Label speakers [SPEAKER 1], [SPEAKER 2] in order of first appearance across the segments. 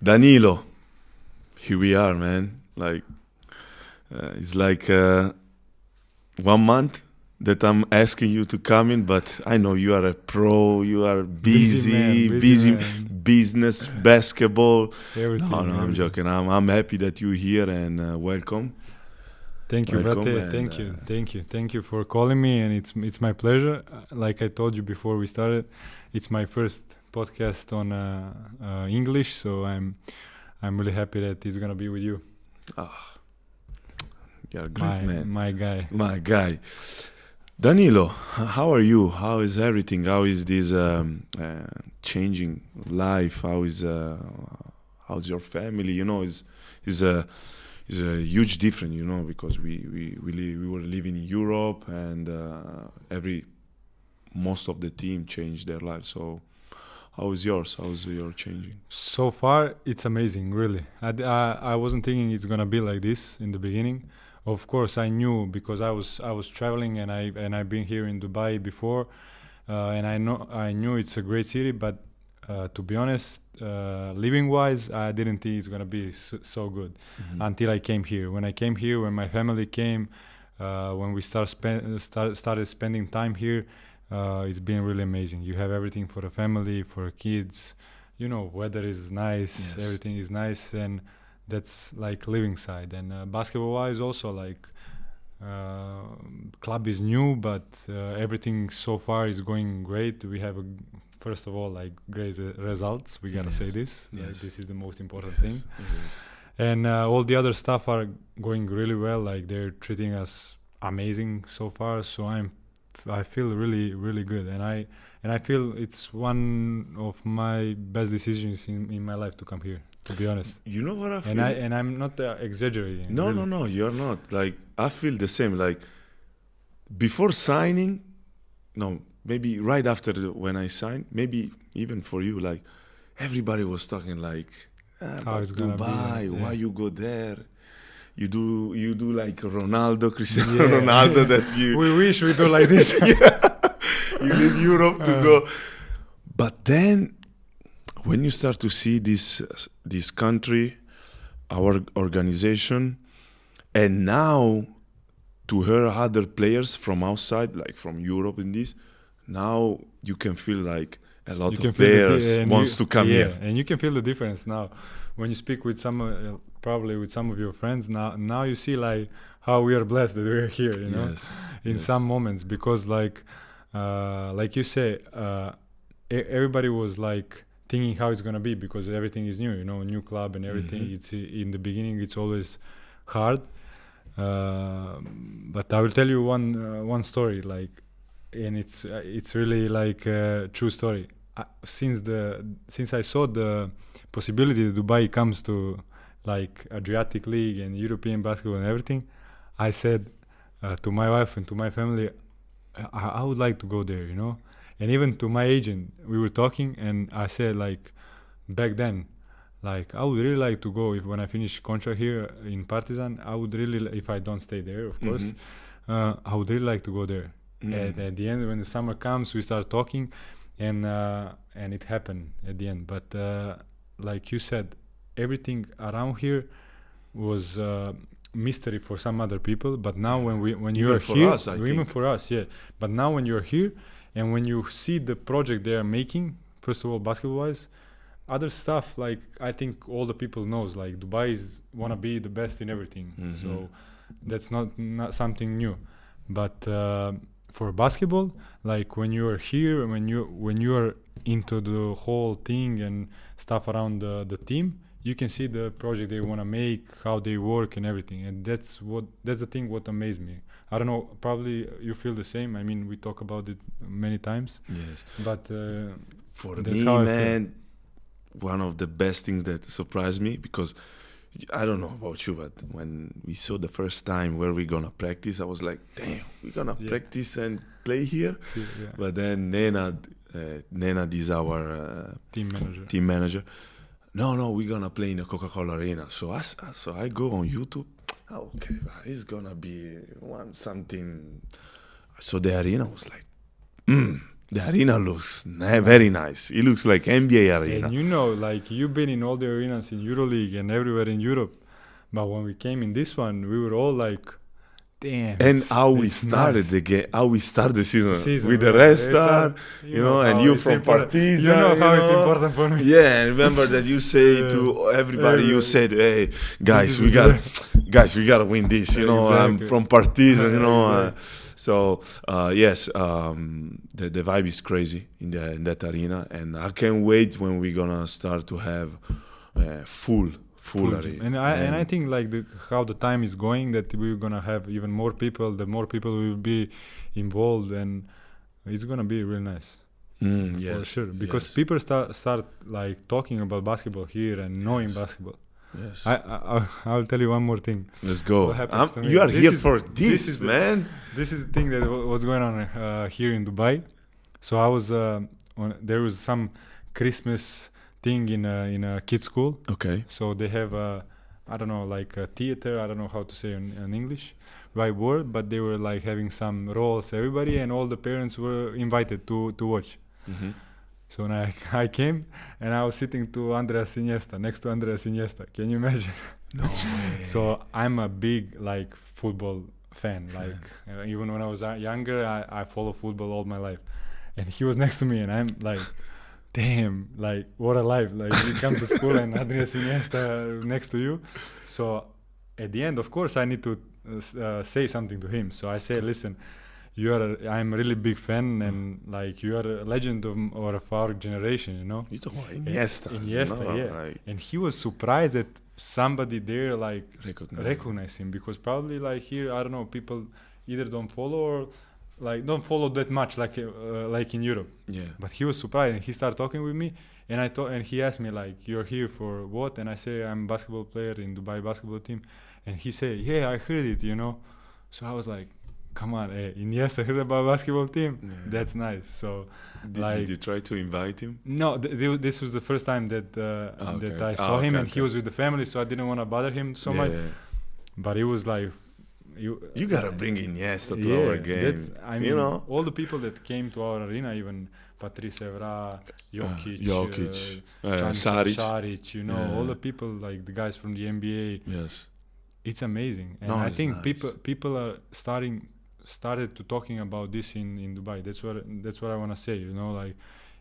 [SPEAKER 1] Danilo, here we are, man. It's like 1 month that I'm asking you to come in, but I know you are a pro. You are busy
[SPEAKER 2] man.
[SPEAKER 1] business, basketball.
[SPEAKER 2] Everything.
[SPEAKER 1] No, I'm
[SPEAKER 2] everything.
[SPEAKER 1] joking. I'm happy that you're here and welcome.
[SPEAKER 2] Thank you,
[SPEAKER 1] Welcome.
[SPEAKER 2] brate.
[SPEAKER 1] And,
[SPEAKER 2] Thank you for calling me, and it's my pleasure. Like I told you before we started, it's my first podcast on English, so I'm really happy that it's gonna be with you,
[SPEAKER 1] You're a great man.
[SPEAKER 2] my guy.
[SPEAKER 1] My guy. Danilo, how are you? How is everything? How is this changing life? How's your family? You know, is a huge difference. You know, because we were living in Europe and most of the team changed their life. So, how is yours? How's your changing?
[SPEAKER 2] So far, it's amazing, really. I wasn't thinking it's gonna be like this in the beginning. Of course, I knew because I was traveling and I've been here in Dubai before, and I knew it's a great city. But to be honest, living wise, I didn't think it's gonna be so good until I came here. When I came here, when my family came, when we started spending time here, it's been really amazing. You have everything for the family, for kids. You know, weather is nice,
[SPEAKER 1] Yes.
[SPEAKER 2] everything is nice, and that's like living side. And basketball wise also, like club is new, but everything so far is going great. We have first of all, like great results, we gotta say this. Like,
[SPEAKER 1] Yes.
[SPEAKER 2] this is the most important thing. And all the other stuff are going really well. Like they're treating us amazing so far, so I feel really good, and I feel it's one of my best decisions in my life to come here, to be honest.
[SPEAKER 1] You know what I feel?
[SPEAKER 2] And I'm not exaggerating.
[SPEAKER 1] No,
[SPEAKER 2] really.
[SPEAKER 1] no, you're not. Like, I feel the same. Like, before signing, no, maybe right after when I signed, maybe even for you, like, everybody was talking like,
[SPEAKER 2] How
[SPEAKER 1] but
[SPEAKER 2] it's gonna be,
[SPEAKER 1] Dubai,
[SPEAKER 2] yeah.
[SPEAKER 1] why you go there? You do like Ronaldo, Cristiano
[SPEAKER 2] Yeah.
[SPEAKER 1] Ronaldo, that you
[SPEAKER 2] We wish we do like this.
[SPEAKER 1] you leave Europe to go. But then, when you start to see this country, our organization, and now to hear other players from outside, like from Europe and this, now you can feel like a lot
[SPEAKER 2] You
[SPEAKER 1] of
[SPEAKER 2] can feel
[SPEAKER 1] players wants to come here.
[SPEAKER 2] and you can feel the difference now when you speak with some probably with some of your friends. Now you see like how we are blessed that we're here, you know.
[SPEAKER 1] Yes,
[SPEAKER 2] In
[SPEAKER 1] yes.
[SPEAKER 2] some moments, because like you say, everybody was like thinking how it's gonna be because everything is new, you know, new club and everything. It's in the beginning, it's always hard. But I will tell you one story, like, and it's really like a true story. Since I saw the possibility that Dubai comes to like Adriatic League and European basketball and everything, I said to my wife and to my family, I would like to go there, you know. And even to my agent, we were talking, and I said like back then, like I would really like to go if when I finish contract here in Partizan. I would really, if I don't stay there, of course, I would really like to go there. And at the end, when the summer comes, we start talking, and it happened at the end. But like you said, everything around here was mystery for some other people. But now when you
[SPEAKER 1] Even
[SPEAKER 2] are
[SPEAKER 1] for
[SPEAKER 2] here,
[SPEAKER 1] us, I
[SPEAKER 2] even
[SPEAKER 1] think.
[SPEAKER 2] for us, yeah. But now when you're here, and when you see the project they are making, first of all, basketball-wise, other stuff, like I think all the people knows, like Dubai is wanna be the best in everything. So that's not something new. But for basketball, like when you are here, when you are into the whole thing and stuff around the team, you can see the project they want to make, how they work and everything. And that's the thing what amazed me. I don't know, probably you feel the same. I mean, we talk about it many times,
[SPEAKER 1] Yes.
[SPEAKER 2] but
[SPEAKER 1] For
[SPEAKER 2] that's
[SPEAKER 1] me,
[SPEAKER 2] how I feel.
[SPEAKER 1] man, one of the best things that surprised me, because I don't know about you, but when we saw the first time where we're gonna practice, I was like, damn, we're gonna practice and play here.
[SPEAKER 2] Yeah.
[SPEAKER 1] But then Nenad is our
[SPEAKER 2] Team manager.
[SPEAKER 1] No, we're gonna play in the Coca-Cola Arena. So I go on YouTube. Oh, okay, it's gonna be something. So the arena was like, The arena looks very nice. It looks like NBA arena.
[SPEAKER 2] And you know, like you've been in all the arenas in EuroLeague and everywhere in Europe, but when we came in this one, we were all like, damn.
[SPEAKER 1] And how we started the game, how we started the season with the restart, you know, and you from Partizan.
[SPEAKER 2] You know how it's important for me.
[SPEAKER 1] Yeah, and remember that you say to everybody, you said, "Hey, guys, we gotta win this." You know, I'm from Partizan. You know, so yes, the vibe is crazy in that arena, and I can't wait when we're gonna start to have full arena.
[SPEAKER 2] And I think like how the time is going, that we're gonna have even more people. The more people will be involved, and it's gonna be real nice.
[SPEAKER 1] Yes,
[SPEAKER 2] for sure. Because people start like talking about basketball here and knowing basketball.
[SPEAKER 1] Yes.
[SPEAKER 2] I'll tell you one more thing.
[SPEAKER 1] Let's go.
[SPEAKER 2] What happens to me.
[SPEAKER 1] You are here for this, man.
[SPEAKER 2] This is the thing that was going on here in Dubai. So I was there was some Christmas thing in a kids school.
[SPEAKER 1] Okay.
[SPEAKER 2] So they have I don't know, like a theater. I don't know how to say in English, right word. But they were like having some roles, everybody, and all the parents were invited to watch.
[SPEAKER 1] Mm-hmm.
[SPEAKER 2] So when I came and I was sitting to Andreas Iniesta, next to Andreas Iniesta. Can you imagine?
[SPEAKER 1] No way.
[SPEAKER 2] So I'm a big like football fan. Like even when I was younger, I follow football all my life. And he was next to me, and I'm like, damn, like what a life. Like you come to school and Andreas Iniesta next to you. So at the end, of course, I need to say something to him. So I say, listen, I'm a really big fan, and like you are a legend of our generation, you know.
[SPEAKER 1] You talk about Iniesta,
[SPEAKER 2] yeah. Like, and he was surprised that somebody there like recognize him, because probably like here, I don't know, people either don't follow or like don't follow that much like in Europe.
[SPEAKER 1] Yeah.
[SPEAKER 2] But he was surprised, and he started talking with me, and he asked me like, "You're here for what?" And I say, "I'm a basketball player in Dubai basketball team." And he said, "Yeah, I heard it, you know." So I was like, come on, Iniesta heard about basketball team? Yeah. That's nice. So,
[SPEAKER 1] did you try to invite him?
[SPEAKER 2] No, this was the first time that that I saw him, and he was with the family, so I didn't want to bother him so much. Yeah. But it was like,
[SPEAKER 1] you gotta bring Iniesta to our game.
[SPEAKER 2] I mean, you know, all the people that came to our arena, even Patrice Evra, Jokic, Saric, you know, all the people, like the guys from the NBA.
[SPEAKER 1] Yes,
[SPEAKER 2] it's amazing, and I think nice. people are started to talking about this in Dubai. That's what I want to say, you know, like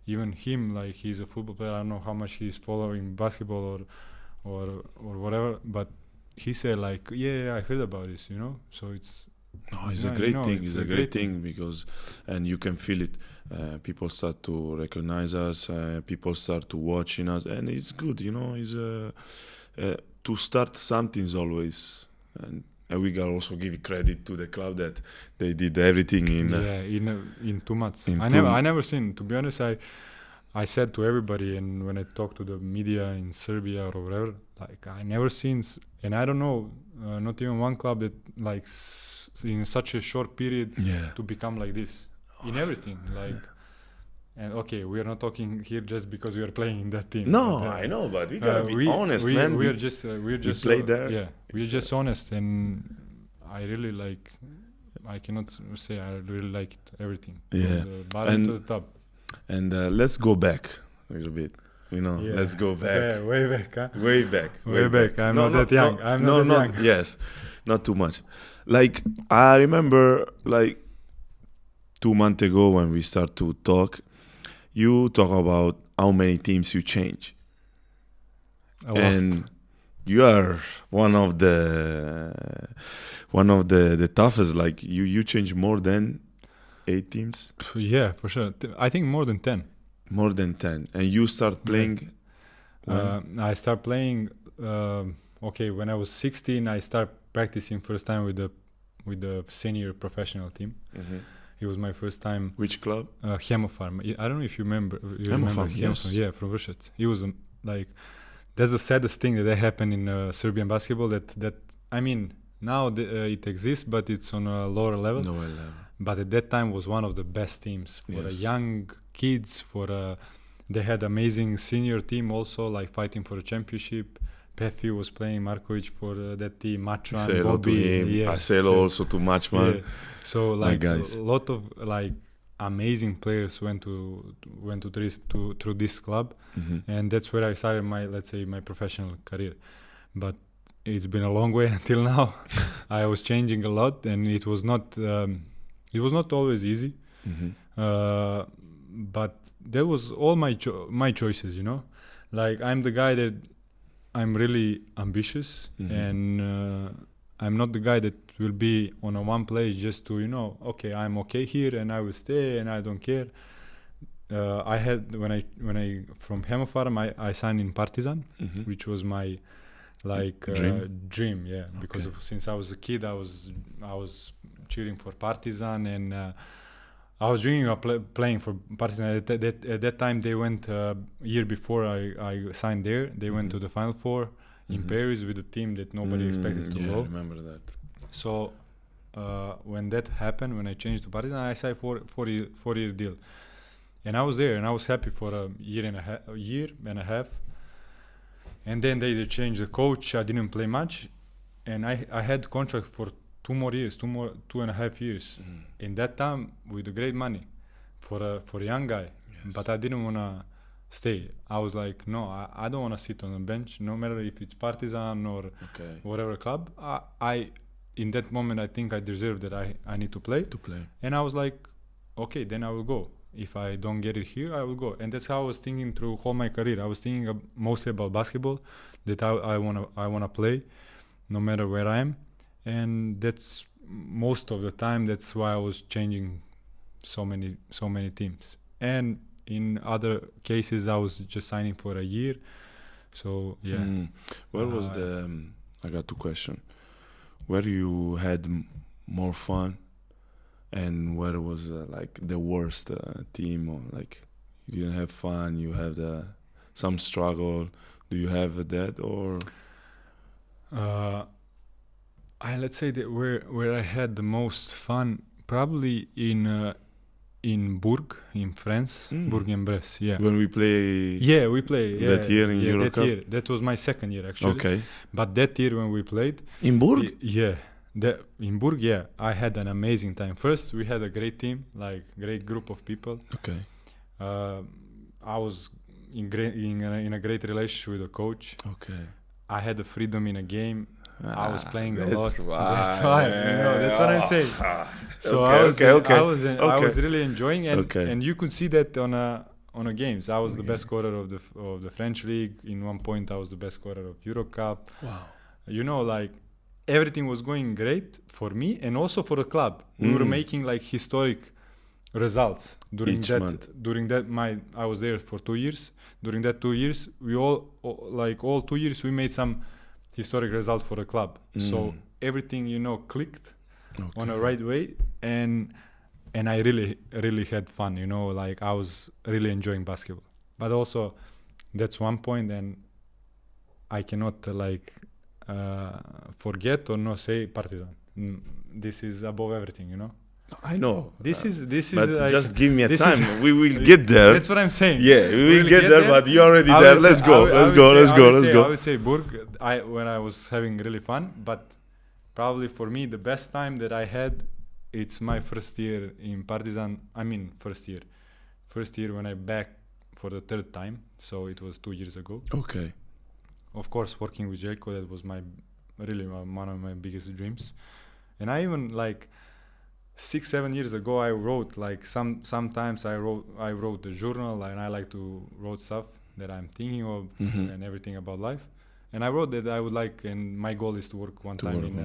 [SPEAKER 2] even him, like he's a football player. I don't know how much he's following basketball or whatever, but he said like, yeah, I heard about this, you know. So it's
[SPEAKER 1] a great thing. It's a great thing because, and you can feel it. People start to recognize us. People start to watching us, and it's good, you know. It's to start something is always, and we gotta also give credit to the club that they did everything in 2 months. I never seen, to be honest. I said to everybody, and when I talked to the media in Serbia or whatever, like I never seen, and I don't know, not even one club that like in such a short period to become like this in everything, like. And okay, we are not talking here just because we are playing in that team. No, I know, but we gotta be honest, man.
[SPEAKER 2] We're just
[SPEAKER 1] play there.
[SPEAKER 2] Yeah, we're just honest, and I really like. I cannot say I really like it, everything.
[SPEAKER 1] Yeah,
[SPEAKER 2] from the bottom to the top.
[SPEAKER 1] And let's go back a little bit. You know, let's go back.
[SPEAKER 2] Yeah, way back, huh?
[SPEAKER 1] Way back.
[SPEAKER 2] I'm not that young. I'm not that young.
[SPEAKER 1] Yes, not too much. Like I remember, like 2 months ago when we start to talk. You talk about how many teams you change, and you are one of the toughest. Like you change more than 8 teams.
[SPEAKER 2] Yeah, for sure. I think more than 10.
[SPEAKER 1] More than 10, and you start playing.
[SPEAKER 2] I start playing. When I was 16, I start practicing first time with the senior professional team. Mm-hmm. It was my first time.
[SPEAKER 1] Which club?
[SPEAKER 2] Hemofarm. I don't know if you remember.
[SPEAKER 1] Hemofarm, yes.
[SPEAKER 2] Yeah, from Vršac. It was like, that's the saddest thing that happened in Serbian basketball. That I mean, now it exists, but it's on a lower level. But at that time was one of the best teams for young kids. They had amazing senior team also, like fighting for a championship. Pefi was playing, Markovic for that team, Matran,
[SPEAKER 1] Bobby. To him. I say hello also to Matchman.
[SPEAKER 2] Yeah. So like a lot of like amazing players went through this club, and that's where I started my professional career. But it's been a long way until now. I was changing a lot, and it was not always easy. But that was all my choices, you know. Like, I'm the guy that I'm really ambitious, and I'm not the guy that will be on a one place just to, you know, okay, I'm okay here and I will stay and I don't care. I had when I from Hemofarm I signed in Partizan, which was my dream, yeah. Because since I was a kid, I was cheering for Partizan, and I was dreaming of playing for Partizan. At that time, they went year before I signed there. They went to the Final Four in Paris with a team that nobody expected to go.
[SPEAKER 1] I remember that.
[SPEAKER 2] So when that happened, when I changed to Partizan, I signed four-year deal, and I was there, and I was happy for a year and a half. And then they changed the coach. I didn't play much, and I had contract for 2.5 years. In that time, with the great money for a young guy. Yes. But I didn't wanna stay. I was like, no, I don't wanna sit on a bench, no matter if it's Partizan or whatever club. I in that moment, I think I deserve that I need to play. And I was like, okay, then I will go. If I don't get it here, I will go. And that's how I was thinking through whole my career. I was thinking mostly about basketball, that I wanna play, no matter where I am. And that's most of the time. That's why I was changing so many teams. And in other cases, I was just signing for a year. So yeah.
[SPEAKER 1] Where was I got two questions. Where you had more fun, and where was like the worst team, or like you didn't have fun, you had some struggle? Do you have that, or?
[SPEAKER 2] Let's say that where I had the most fun, probably in Bourg, in France, Bourg-en-Bresse. Yeah.
[SPEAKER 1] When we play.
[SPEAKER 2] Yeah, we play. Yeah,
[SPEAKER 1] that year in Euro Cup?
[SPEAKER 2] That year. That was my second year actually.
[SPEAKER 1] Okay.
[SPEAKER 2] But that year when we played.
[SPEAKER 1] In Bourg?
[SPEAKER 2] Yeah. In Bourg, yeah, I had an amazing time. First, we had a great team, like great group of people.
[SPEAKER 1] Okay.
[SPEAKER 2] I was in a great relationship with the coach.
[SPEAKER 1] Okay.
[SPEAKER 2] I had the freedom in a game. I was playing a lot.
[SPEAKER 1] That's
[SPEAKER 2] why, that's what I'm saying. So I was really enjoying, and you could see that on a games. I was the best scorer of the French league. In one point, I was the best scorer of Euro Cup.
[SPEAKER 1] Wow.
[SPEAKER 2] You know, like everything was going great for me and also for the club. We were making like historic results during that. I was there for 2 years. During that 2 years, we all 2 years we made some historic result for the club. So everything, clicked on a right way, and I really had fun, like I was really enjoying basketball. But also that's one point, and I cannot forget or not say Partizan. This is above everything,
[SPEAKER 1] I know.
[SPEAKER 2] This is.
[SPEAKER 1] But just give me a time. We will get there.
[SPEAKER 2] That's what I'm saying.
[SPEAKER 1] Yeah, we will get there. But you're already there. Let's go. Let's go.
[SPEAKER 2] I would say Bourg. When I was having really fun, but probably for me the best time that I had, it's my first year in Partizan. I mean, first year when I back for the third time. So it was 2 years ago.
[SPEAKER 1] Okay.
[SPEAKER 2] Of course, working with Jelko, that was one of my biggest dreams. And I even 6-7 years ago, I wrote sometimes I wrote the journal, and I like to write stuff that I'm thinking of and everything about life. And I wrote that I would and my goal is to work one time with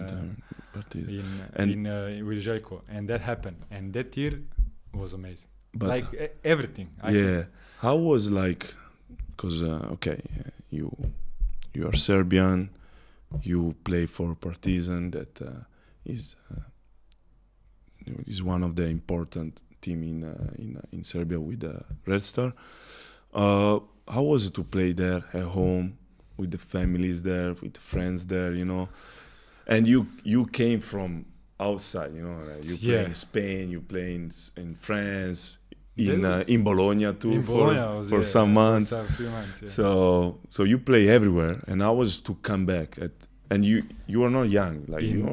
[SPEAKER 2] Jelko, and that happened. And that year was amazing. But everything.
[SPEAKER 1] How was because you are Serbian, you play for Partizan, that is one of the important team in Serbia with the Red Star. How was it to play there at home with the families there, with the friends there, And you came from outside, you play in Spain, you play in France, in Bologna too, for some months.
[SPEAKER 2] For a few months, yeah.
[SPEAKER 1] So you play everywhere, and I was to come back and you are not young, you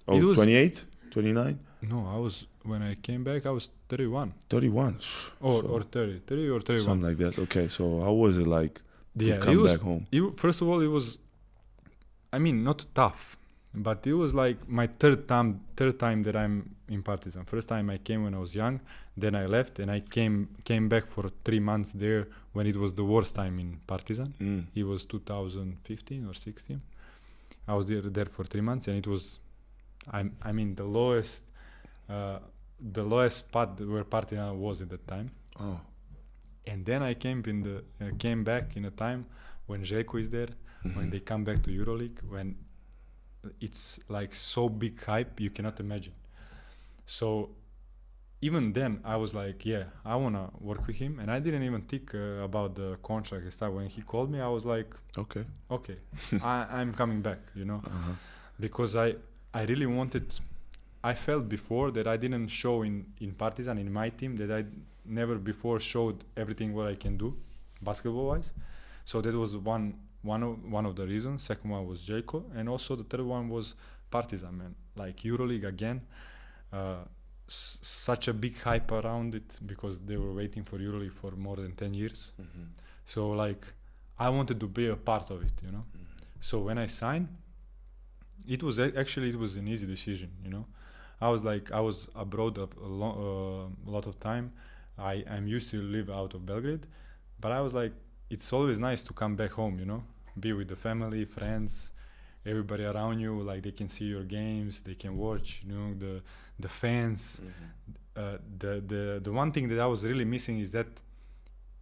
[SPEAKER 1] are 28, 29.
[SPEAKER 2] No, when I came back, I was 31.
[SPEAKER 1] 31.
[SPEAKER 2] Or 30. 30 or 31.
[SPEAKER 1] Something like that. Okay, so how was it like to
[SPEAKER 2] It
[SPEAKER 1] come
[SPEAKER 2] was,
[SPEAKER 1] back home?
[SPEAKER 2] First of all, it was, I mean, not tough, but it was like my third time that I'm in Partizan. First time I came when I was young, then I left, and I came back for 3 months there when it was the worst time in Partizan. It was 2015 or 16. I was there for 3 months, and it was, I mean, the lowest spot where Partizan was at that time.
[SPEAKER 1] Oh.
[SPEAKER 2] And then I came back in a time when Željko is there, when they come back to EuroLeague, when it's like so big hype you cannot imagine. So even then I was like, yeah, I wanna work with him, and I didn't even think about the contract and stuff. When he called me, I was like, okay, I'm coming back, you know, because I really wanted. I felt before that I didn't show in Partizan, in my team, that I never before showed everything what I can do basketball wise. So that was one of the reasons. Second one was Željko, and also the third one was Partizan, man. Like EuroLeague again, such a big hype around it because they were waiting for EuroLeague for more than 10 years. So like I wanted to be a part of it, you know. So when I signed, it was an easy decision, you know. I was abroad a lot of time. I'm used to live out of Belgrade, but I was like, it's always nice to come back home, you know, be with the family, friends, everybody around you, like they can see your games, they can watch, you know, the fans. The one thing that I was really missing is that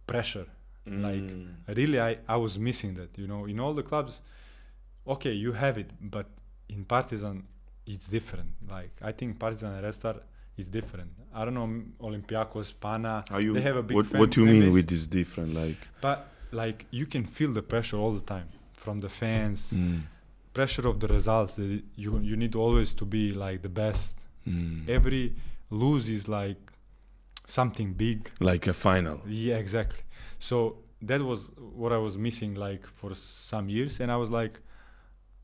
[SPEAKER 2] pressure. Like really I was missing that, you know. In all the clubs, okay, you have it, but in Partizan it's different. Like I think Partizan and Red Star is different. I don't know, Olympiacos, Pana, they have a big
[SPEAKER 1] what do you mean
[SPEAKER 2] base.
[SPEAKER 1] with this different? Like,
[SPEAKER 2] but like you can feel the pressure all the time from the fans, pressure of the results. That you need always to be like the best. Every lose is like something big,
[SPEAKER 1] like a final.
[SPEAKER 2] Yeah, exactly. So that was what I was missing like for some years, and I was like,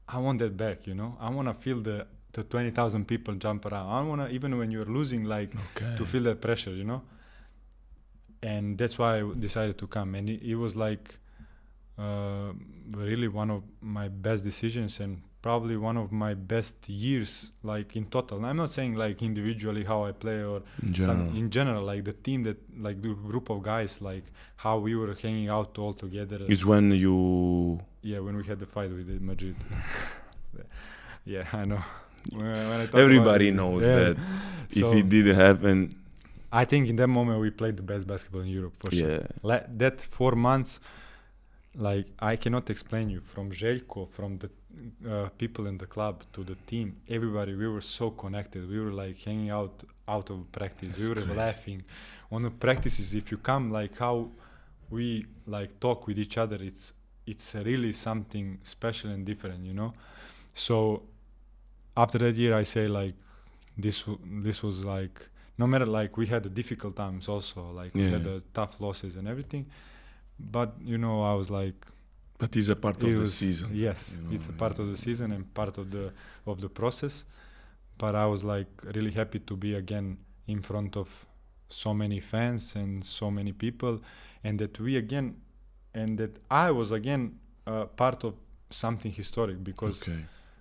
[SPEAKER 2] I want that back, you know. I want to feel the 20,000 people jump around. I want to, even when you're losing, like to feel that pressure, you know. And that's why I decided to come, and it was like really one of my best decisions, and probably one of my best years, like in total. I'm not saying like individually how I play or in general, like the team, that like the group of guys, like how we were hanging out all together.
[SPEAKER 1] It's when you...
[SPEAKER 2] Yeah, when we had the fight with Madrid. Yeah, I know. When I
[SPEAKER 1] everybody knows that. So if it didn't happen...
[SPEAKER 2] I think in that moment we played the best basketball in Europe, for sure. That 4 months, like I cannot explain you, from Željko, from the people in the club to the team, everybody, we were so connected. We were like hanging out of practice. We were laughing on the practices. If you come, like how we like talk with each other, it's really something special and different, you know. So after that year, I say like this was like, no matter, like we had the difficult times also, like we had the tough losses and everything, but you know, I was like,
[SPEAKER 1] but it's a part of the season.
[SPEAKER 2] Yes, you know, it's a part of the season and part of the process. But I was like really happy to be again in front of so many fans and so many people, and that I was again part of something historic, because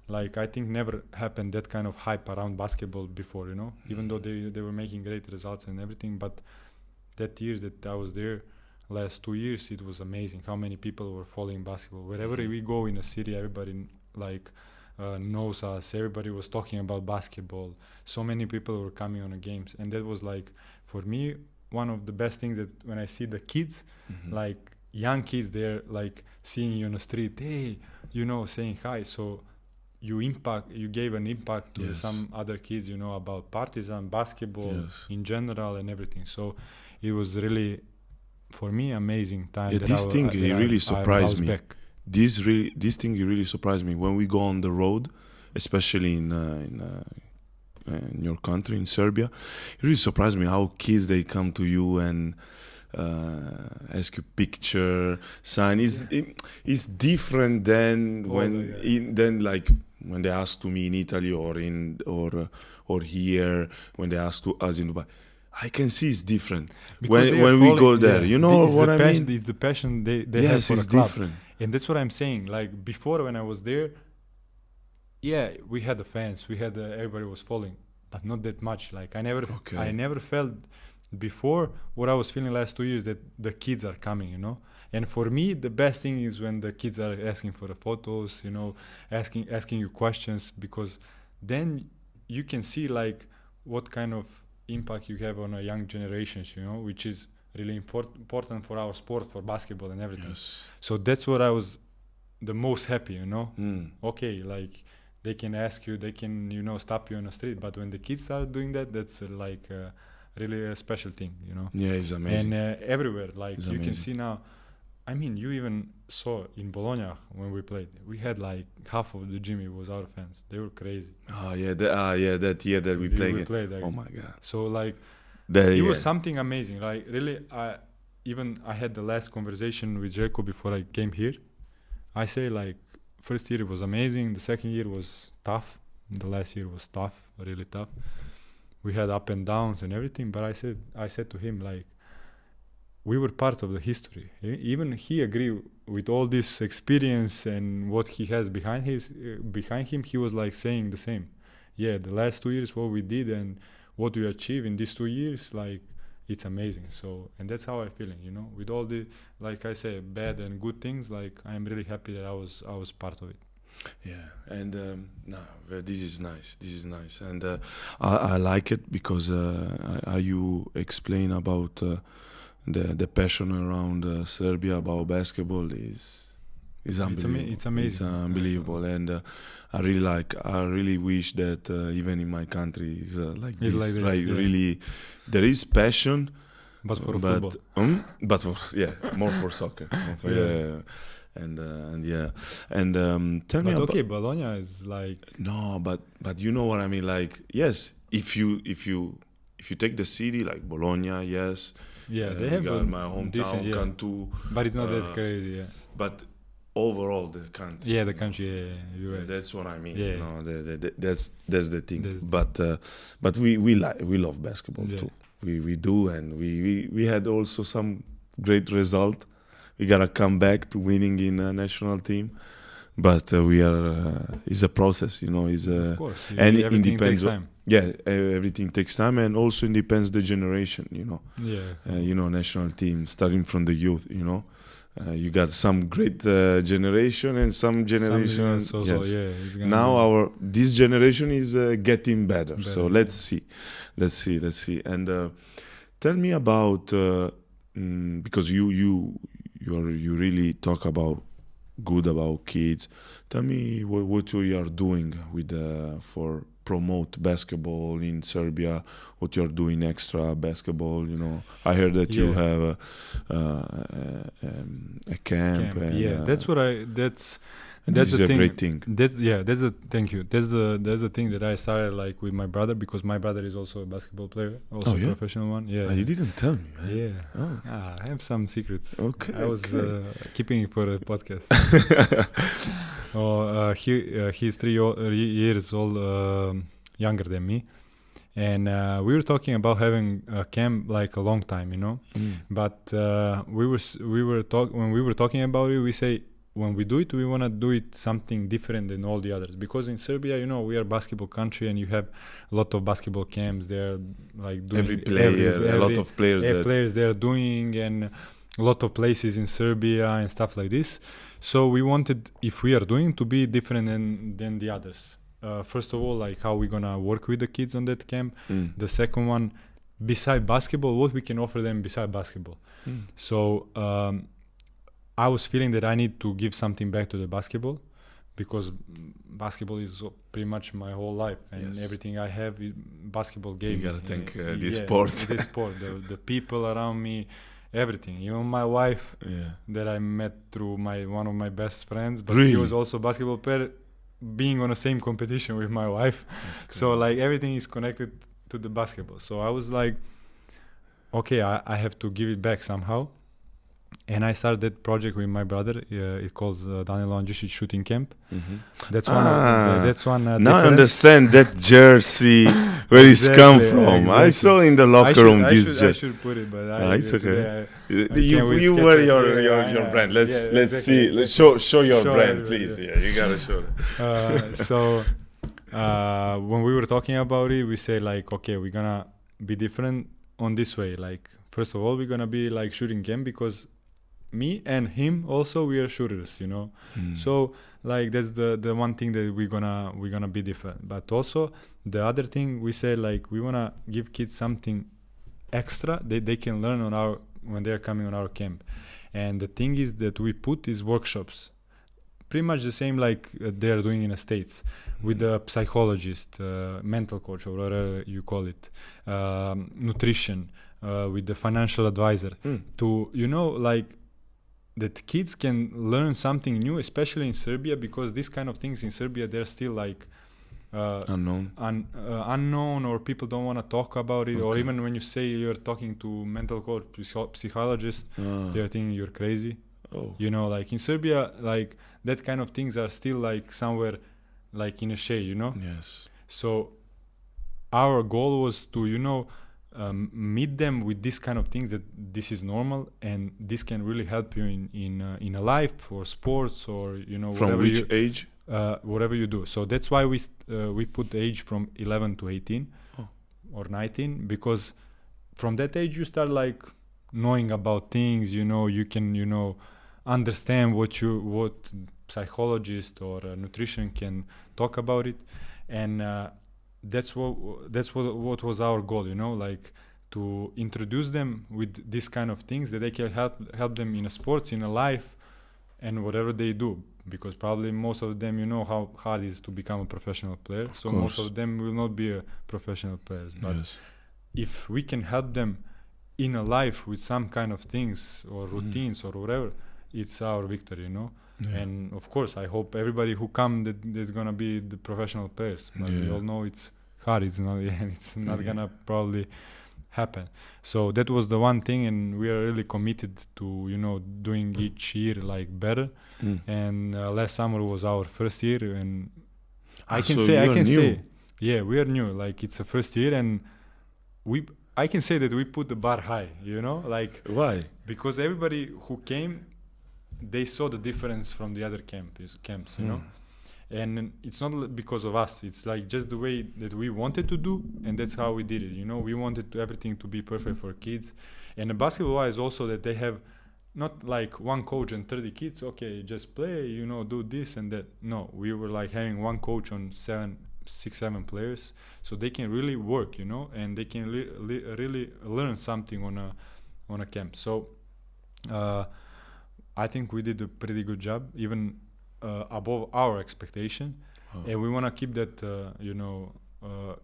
[SPEAKER 2] like I think never happened that kind of hype around basketball before, you know. Even though they were making great results and everything, but that year that I was there, last 2 years, it was amazing how many people were following basketball. Wherever we go in a city, everybody like knows us. Everybody was talking about basketball. So many people were coming on the games, and that was like, for me, one of the best things, that when I see the kids, like young kids there, like seeing you on the street, hey, you know, saying hi. So you gave an impact to some other kids, you know, about Partizan, basketball in general and everything. So it was really, for me, amazing time.
[SPEAKER 1] This thing really surprised me. This thing really surprised me when we go on the road, especially in your country, in Serbia. It really surprised me how kids, they come to you and ask you picture, sign. It's different than when they ask to me in Italy or here, when they ask to us in Dubai. I can see it's different
[SPEAKER 2] Because they are
[SPEAKER 1] when we
[SPEAKER 2] falling-
[SPEAKER 1] go there.
[SPEAKER 2] yeah,
[SPEAKER 1] You know
[SPEAKER 2] it's
[SPEAKER 1] what
[SPEAKER 2] the
[SPEAKER 1] I
[SPEAKER 2] passion,
[SPEAKER 1] mean?
[SPEAKER 2] It's the passion they have
[SPEAKER 1] Yes,
[SPEAKER 2] for
[SPEAKER 1] it's
[SPEAKER 2] the club.
[SPEAKER 1] different.
[SPEAKER 2] And that's what I'm saying. Like before, when I was there, yeah, we had the fans, we had everybody was falling, but not that much. Like I
[SPEAKER 1] Okay.
[SPEAKER 2] never felt before what I was feeling last 2 years, that the kids are coming, you know. And for me, the best thing is when the kids are asking for the photos, you know, asking you questions, because then you can see like what kind of impact you have on a young generations, you know, which is really important for our sport, for basketball and everything.
[SPEAKER 1] Yes.
[SPEAKER 2] So that's what I was the most happy, you know.
[SPEAKER 1] Mm.
[SPEAKER 2] Okay, like they can ask you, they can, you know, stop you on the street, but when the kids start doing that, that's really a special thing, you know.
[SPEAKER 1] Yeah, it's amazing.
[SPEAKER 2] And everywhere, like
[SPEAKER 1] It's
[SPEAKER 2] you can
[SPEAKER 1] amazing.
[SPEAKER 2] see now. I mean, you even saw in Bologna when we played, we had like half of the gym was our fans. They were crazy.
[SPEAKER 1] Oh yeah, that year that we played.
[SPEAKER 2] played like,
[SPEAKER 1] Oh my God.
[SPEAKER 2] so like
[SPEAKER 1] That,
[SPEAKER 2] it
[SPEAKER 1] yeah.
[SPEAKER 2] was something amazing. Like really, I had the last conversation with Jacob before I came here. I say like first year it was amazing. The second year was tough. The last year was tough, really tough. We had up and downs and everything. But I said to him like, we were part of the history. Even he agreed with all this experience and what he has behind him. He was like saying the same. Yeah, the last 2 years, what we did and what we achieved in these 2 years, like it's amazing. So, and that's how I'm feeling, you know, with all the, like I say, bad and good things. Like I'm really happy that I was part of it.
[SPEAKER 1] Yeah, and this is nice. This is nice, and I like it because how you explain about the passion around Serbia about basketball is unbelievable.
[SPEAKER 2] It's amazing.
[SPEAKER 1] It's unbelievable, and I really wish that even in my country is like
[SPEAKER 2] It's
[SPEAKER 1] this.
[SPEAKER 2] like this,
[SPEAKER 1] Right?
[SPEAKER 2] yeah.
[SPEAKER 1] Really, there is passion,
[SPEAKER 2] But for football.
[SPEAKER 1] but for more for soccer. More for, yeah. And yeah, and tell me
[SPEAKER 2] But
[SPEAKER 1] about.
[SPEAKER 2] okay, Bologna is like,
[SPEAKER 1] No, but you know what I mean. Like, yes, if you take the city like Bologna, yes.
[SPEAKER 2] yeah, they
[SPEAKER 1] you
[SPEAKER 2] have
[SPEAKER 1] got
[SPEAKER 2] a
[SPEAKER 1] my hometown,
[SPEAKER 2] decent, yeah.
[SPEAKER 1] Cantu.
[SPEAKER 2] But it's not that crazy, yeah.
[SPEAKER 1] But overall, the country.
[SPEAKER 2] Yeah, the country, yeah, you're right.
[SPEAKER 1] That's what I mean.
[SPEAKER 2] Yeah.
[SPEAKER 1] You know, that's the thing.
[SPEAKER 2] That's-
[SPEAKER 1] But we love basketball
[SPEAKER 2] Yeah.
[SPEAKER 1] too. We do, and we had also some great result. We gotta come back to winning in a national team, but we are. It's a process, you know. It's
[SPEAKER 2] Of course,
[SPEAKER 1] and it
[SPEAKER 2] everything
[SPEAKER 1] depends.
[SPEAKER 2] takes time.
[SPEAKER 1] Yeah, everything takes time, and also it depends the generation, you know.
[SPEAKER 2] Yeah,
[SPEAKER 1] You know, national team starting from the youth, you know. You got some great generation and some generation.
[SPEAKER 2] So,
[SPEAKER 1] yes.
[SPEAKER 2] yeah, it's gonna
[SPEAKER 1] Now
[SPEAKER 2] be-
[SPEAKER 1] this generation is getting better. So
[SPEAKER 2] Better,
[SPEAKER 1] let's see. And tell me about because you really talk about good about kids. Tell me what you are doing with for promote basketball in Serbia. What you are doing extra basketball. You know, I heard that you
[SPEAKER 2] Yeah.
[SPEAKER 1] have a camp. And,
[SPEAKER 2] yeah, that's what
[SPEAKER 1] and
[SPEAKER 2] that's
[SPEAKER 1] this
[SPEAKER 2] the
[SPEAKER 1] is a
[SPEAKER 2] thing.
[SPEAKER 1] great thing.
[SPEAKER 2] That's the thank you. That's the thing that I started like with my brother, because my brother is also a basketball player, also
[SPEAKER 1] Oh, yeah?
[SPEAKER 2] a professional one. Yeah,
[SPEAKER 1] You didn't tell me. Man.
[SPEAKER 2] yeah.
[SPEAKER 1] Oh.
[SPEAKER 2] I have some secrets.
[SPEAKER 1] Okay,
[SPEAKER 2] I was
[SPEAKER 1] okay.
[SPEAKER 2] keeping it for the podcast. He's 3 years old younger than me, and we were talking about having a camp like a long time, you know. But when we were talking about it, we say when we do it, we want to do it something different than all the others, because in Serbia, you know, we are a basketball country, and you have a lot of basketball camps. They're like doing
[SPEAKER 1] Every player, a lot of players.
[SPEAKER 2] players they're doing, and a lot of places in Serbia and stuff like this. So we wanted, if we are doing, to be different than the others. First of all, like how we're gonna work with the kids on that camp. The second one, beside basketball, what we can offer them beside basketball. So I was feeling that I need to give something back to the basketball, because basketball is pretty much my whole life, and
[SPEAKER 1] Yes.
[SPEAKER 2] everything I have, basketball gave
[SPEAKER 1] You
[SPEAKER 2] me.
[SPEAKER 1] gotta thank this
[SPEAKER 2] Yeah,
[SPEAKER 1] sport.
[SPEAKER 2] this sport, the people around me, everything. Even my wife
[SPEAKER 1] Yeah.
[SPEAKER 2] that I met through one of my best friends, but
[SPEAKER 1] Really?
[SPEAKER 2] he was also a basketball player, being on the same competition with my wife. So like everything is connected to the basketball. So I was like, okay, I have to give it back somehow. And I started that project with my brother. It calls Danilo Anđušić Shooting Camp.
[SPEAKER 1] Mm-hmm.
[SPEAKER 2] That's one. That's one.
[SPEAKER 1] Now I
[SPEAKER 2] difference.
[SPEAKER 1] understand that jersey where it's come
[SPEAKER 2] Exactly,
[SPEAKER 1] from.
[SPEAKER 2] exactly.
[SPEAKER 1] I saw in the locker room
[SPEAKER 2] I
[SPEAKER 1] this
[SPEAKER 2] should, I
[SPEAKER 1] jersey.
[SPEAKER 2] should put it, but
[SPEAKER 1] It's okay.
[SPEAKER 2] can't with
[SPEAKER 1] You wear
[SPEAKER 2] sketches,
[SPEAKER 1] your
[SPEAKER 2] yeah,
[SPEAKER 1] brand. Let's
[SPEAKER 2] yeah,
[SPEAKER 1] let's
[SPEAKER 2] exactly,
[SPEAKER 1] see. Let's
[SPEAKER 2] exactly.
[SPEAKER 1] show your
[SPEAKER 2] Show
[SPEAKER 1] brand,
[SPEAKER 2] everybody,
[SPEAKER 1] please.
[SPEAKER 2] yeah.
[SPEAKER 1] Yeah, you gotta show it.
[SPEAKER 2] So when we were talking about it, we say like, okay, we're gonna be different on this way. Like, first of all, we're gonna be like shooting camp because me and him also, we are shooters, you know. So like that's the one thing that we're gonna be different. But also the other thing we say, like, we wanna give kids something extra that they can learn on our when they're coming on our camp. And the thing is that we put these workshops pretty much the same like they're doing in the States, with the psychologist, mental coach, or whatever you call it, nutrition, with the financial advisor, to, you know, like, that kids can learn something new, especially in Serbia, because these kind of things in Serbia, they're still like
[SPEAKER 1] Unknown.
[SPEAKER 2] unknown, or people don't want to talk about it.
[SPEAKER 1] Okay.
[SPEAKER 2] Or even when you say you're talking to mental coach, psychologist, they're thinking you're crazy.
[SPEAKER 1] Oh.
[SPEAKER 2] You know, like in Serbia, like that kind of things are still like somewhere like in a shade, you know.
[SPEAKER 1] Yes.
[SPEAKER 2] So our goal was to, you know, meet them with this kind of things, that this is normal and this can really help you in a life or sports, or, you know,
[SPEAKER 1] From
[SPEAKER 2] whatever
[SPEAKER 1] which
[SPEAKER 2] you,
[SPEAKER 1] age?
[SPEAKER 2] whatever you do. So that's why we put the age from 11 to 18 or 19, because from that age you start like knowing about things, you know, you can, you know, understand what psychologist or nutrition can talk about it. And that's what was our goal, you know, like to introduce them with this kind of things that they can help them in a sports, in a life, and whatever they do, because probably most of them, you know how hard it is to become a professional player. So most of them will not be a professional players, but if we can help them in a life with some kind of things or routines or whatever, it's our victory, you know. And of course I hope everybody who come that there's gonna be the professional players, but we all know it's hard, it's not gonna probably happen. So that was the one thing, and we are really committed to, you know, doing each year like better. And last summer was our first year, and I can say yeah, we are new, like it's the first year, and I can say that we put the bar high, you know, like
[SPEAKER 1] why?
[SPEAKER 2] Because everybody who came, they saw the difference from the other camps, you know. And it's not because of us, it's like just the way that we wanted to do, and that's how we did it, you know. We wanted everything to be perfect for kids. And the basketball wise also, that they have not like one coach and 30 kids, okay, just play, you know, do this and that. No, we were like having one coach on 6-7 players, so they can really work, you know, and they can really learn something on a camp. So I think we did a pretty good job, even above our expectation. And we want to keep that, you know,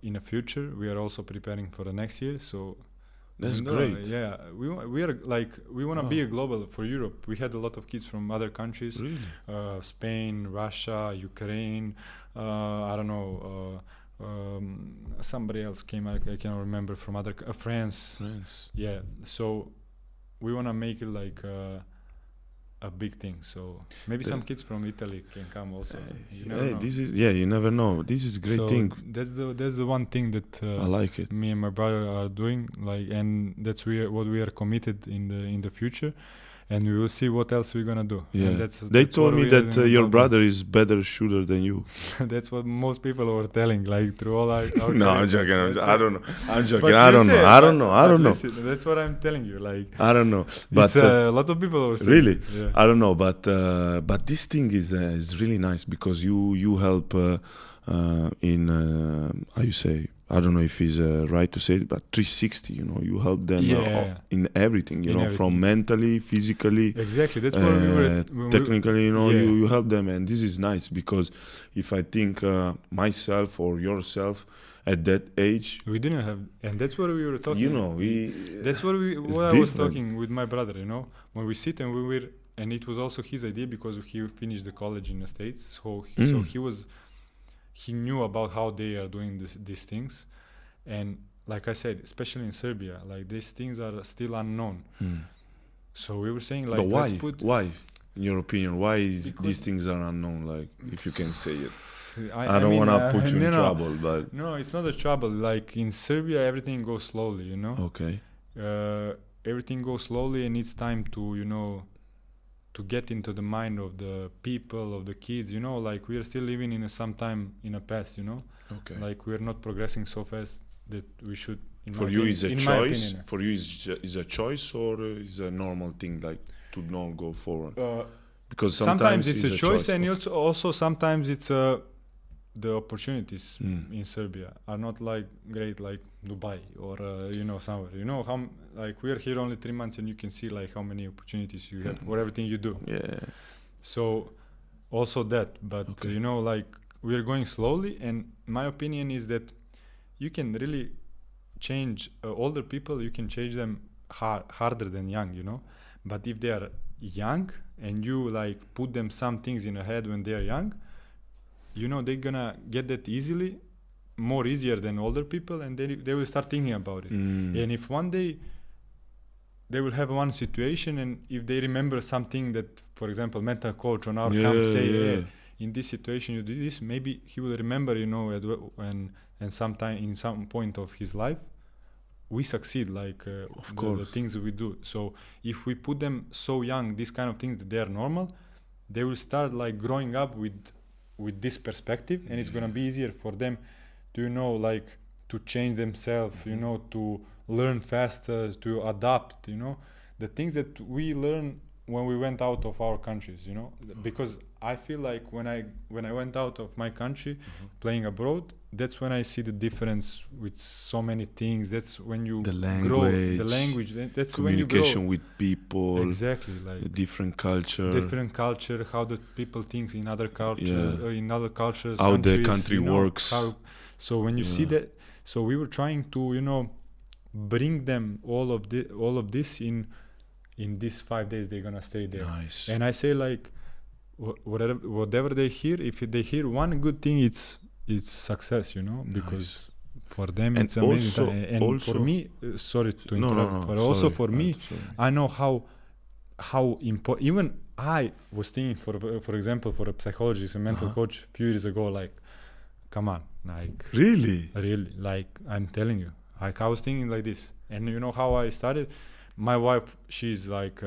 [SPEAKER 2] in the future. We are also preparing for the next year, so
[SPEAKER 1] that's great.
[SPEAKER 2] Yeah, we are like, we want to be a global for Europe. We had a lot of kids from other countries, really? Spain, Russia, Ukraine, I don't know, somebody else came, I cannot remember, from other France. Yeah, so we want to make it like a big thing. So maybe some kids from Italy can come also. You never know.
[SPEAKER 1] This is you never know. This is a great thing.
[SPEAKER 2] That's the one thing that
[SPEAKER 1] I like it.
[SPEAKER 2] Me and my brother are doing, like, and that's what we are committed in the future. And we will see what else we're gonna do.
[SPEAKER 1] Yeah, they told me that your brother is better shooter than you.
[SPEAKER 2] That's what most people were telling, like through all our
[SPEAKER 1] no, I'm joking. I don't know. I'm joking.
[SPEAKER 2] But
[SPEAKER 1] I don't know.
[SPEAKER 2] Listen, that's what I'm telling you. Like,
[SPEAKER 1] I don't know. But
[SPEAKER 2] a lot of people were saying.
[SPEAKER 1] Really, I don't know. But this thing is really nice, because you help in how you say. I don't know if it's right to say it, but 360, you know, you help them in everything, you know, from mentally, physically.
[SPEAKER 2] Exactly, that's what we were...
[SPEAKER 1] Technically, you know, you help them, and this is nice, because if I think myself or yourself at that age...
[SPEAKER 2] We didn't have... And that's what we were talking...
[SPEAKER 1] You know,
[SPEAKER 2] That's what I was talking with my brother, you know, when we sit and we were... And it was also his idea, because he finished the college in the States, so he was... He knew about how they are doing these things, and like I said, especially in Serbia, like these things are still unknown. So we were saying like,
[SPEAKER 1] But why?
[SPEAKER 2] let's put.
[SPEAKER 1] Why, in your opinion, why is
[SPEAKER 2] Because-
[SPEAKER 1] these things are unknown? Like, if you can say it.
[SPEAKER 2] I
[SPEAKER 1] I don't
[SPEAKER 2] mean,
[SPEAKER 1] want to put you in
[SPEAKER 2] no,
[SPEAKER 1] trouble, but
[SPEAKER 2] No, it's not a trouble. Like in Serbia, everything goes slowly, you know.
[SPEAKER 1] okay.
[SPEAKER 2] Everything goes slowly, and it's time to, to get into the mind of the people, of the kids, you know. Like we are still living in sometime in a past, you know.
[SPEAKER 1] Okay.
[SPEAKER 2] Like we are not progressing so fast that we should.
[SPEAKER 1] For you, is a
[SPEAKER 2] in my
[SPEAKER 1] choice.
[SPEAKER 2] opinion.
[SPEAKER 1] For you, is a choice or is a normal thing, like to not go forward? Because
[SPEAKER 2] Sometimes it's a choice, and
[SPEAKER 1] of-
[SPEAKER 2] it's also sometimes it's the opportunities
[SPEAKER 1] Mm.
[SPEAKER 2] in Serbia are not like great like Dubai or somewhere. You know how like we are here only 3 months, and you can see like how many opportunities you have for everything you do.
[SPEAKER 1] Yeah.
[SPEAKER 2] So also that, but
[SPEAKER 1] Okay.
[SPEAKER 2] like we are going slowly, and my opinion is that you can really change older people. You can change them harder than young, you know. But if they are young and you like put them some things in the head when they are young, you know, they're gonna get that easily, more easier than older people, and they will start thinking about it.
[SPEAKER 1] Mm.
[SPEAKER 2] And if one day they will have one situation, and if they remember something that, for example, mental coach on our camp say, hey, in this situation you do this, maybe he will remember, you know, and sometime in some point of his life we succeed, like the
[SPEAKER 1] course.
[SPEAKER 2] things we do. So if we put them so young, these kind of things that they are normal, they will start like growing up with this perspective, and it's gonna be easier for them to, you know, like to change themselves, you know, to learn faster, to adapt, you know, the things that we learn when we went out of our countries, you know. Because I feel like when I went out of my country playing abroad, that's when I see the difference with so many things. That's when you
[SPEAKER 1] The
[SPEAKER 2] grow
[SPEAKER 1] language,
[SPEAKER 2] the language. That's when you grow.
[SPEAKER 1] Communication with people,
[SPEAKER 2] Exactly, like
[SPEAKER 1] a different culture,
[SPEAKER 2] how the people think in other cultures, in other cultures,
[SPEAKER 1] how the
[SPEAKER 2] countries,
[SPEAKER 1] country
[SPEAKER 2] you know,
[SPEAKER 1] works.
[SPEAKER 2] So when you see that, so we were trying to, you know, bring them all of this in these 5 days they're gonna stay there.
[SPEAKER 1] Nice.
[SPEAKER 2] And I say like whatever they hear, if they hear one good thing, it's success, you know, because for them
[SPEAKER 1] And
[SPEAKER 2] it's amazing.
[SPEAKER 1] also-
[SPEAKER 2] And
[SPEAKER 1] also-
[SPEAKER 2] for me, sorry to
[SPEAKER 1] No,
[SPEAKER 2] interrupt,
[SPEAKER 1] no,
[SPEAKER 2] but also
[SPEAKER 1] sorry.
[SPEAKER 2] for me,
[SPEAKER 1] Sorry.
[SPEAKER 2] I know how important. Even I was thinking, for example, for a psychologist, a mental coach, a few years ago, like, come on, like,
[SPEAKER 1] Really?
[SPEAKER 2] really, like, I'm telling you, like, I was thinking like this. And you know how I started? My wife, she's like,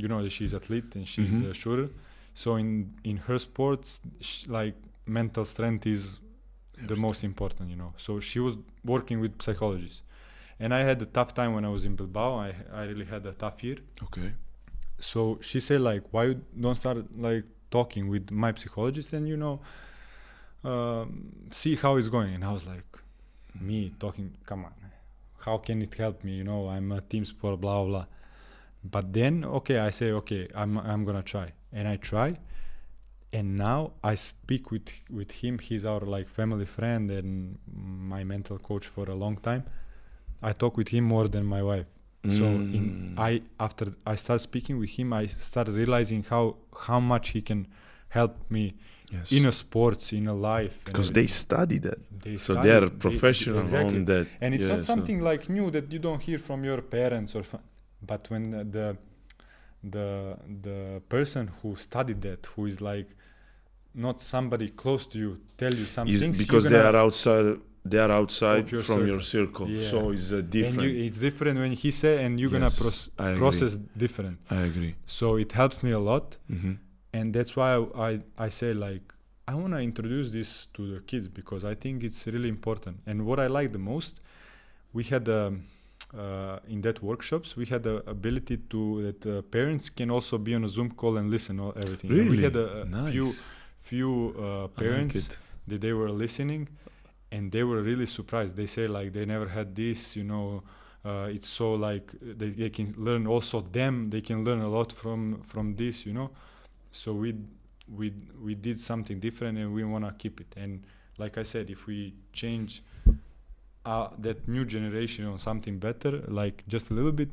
[SPEAKER 2] you know, she's athlete and she's a shooter. So in her sports, like, mental strength is the most important, you know. So she was working with psychologists. And I had a tough time when I was in Bilbao. I really had a tough year.
[SPEAKER 1] Okay.
[SPEAKER 2] So she said, like, why you don't start like talking with my psychologist and, you know, see how it's going. And I was like, me talking, come on, how can it help me? You know, I'm a team sport, blah, blah. But then, okay, I say, okay, I'm gonna try. And I try. And now I speak with him. He's our like family friend and my mental coach for a long time. I talk with him more than my wife. So after I start speaking with him, I started realizing how much he can help me in a sports, in a life.
[SPEAKER 1] Because they study that. They
[SPEAKER 2] study,
[SPEAKER 1] are professional
[SPEAKER 2] exactly.
[SPEAKER 1] on that.
[SPEAKER 2] And it's not something like new that you don't hear from your parents but when the person who studied that, who is like not somebody close to you, tell you some things,
[SPEAKER 1] because they are outside. They are outside
[SPEAKER 2] your
[SPEAKER 1] from
[SPEAKER 2] circle.
[SPEAKER 1] Your circle,
[SPEAKER 2] Yeah.
[SPEAKER 1] so it's different.
[SPEAKER 2] And it's different when he say, and you're gonna
[SPEAKER 1] I
[SPEAKER 2] process different.
[SPEAKER 1] I agree.
[SPEAKER 2] So it helps me a lot,
[SPEAKER 1] Mm-hmm.
[SPEAKER 2] and that's why I say like I wanna introduce this to the kids because I think it's really important. And what I like the most, we had in that workshops we had the ability that parents can also be on a Zoom call and listen to everything.
[SPEAKER 1] Really?
[SPEAKER 2] And we had a
[SPEAKER 1] Nice.
[SPEAKER 2] few parents
[SPEAKER 1] it.
[SPEAKER 2] that they were listening. And they were really surprised. They say like they never had this, you know. It's so like they can learn also them. They can learn a lot from this, you know. So we did something different, and we wanna keep it. And like I said, if we change that new generation on something better, like just a little bit,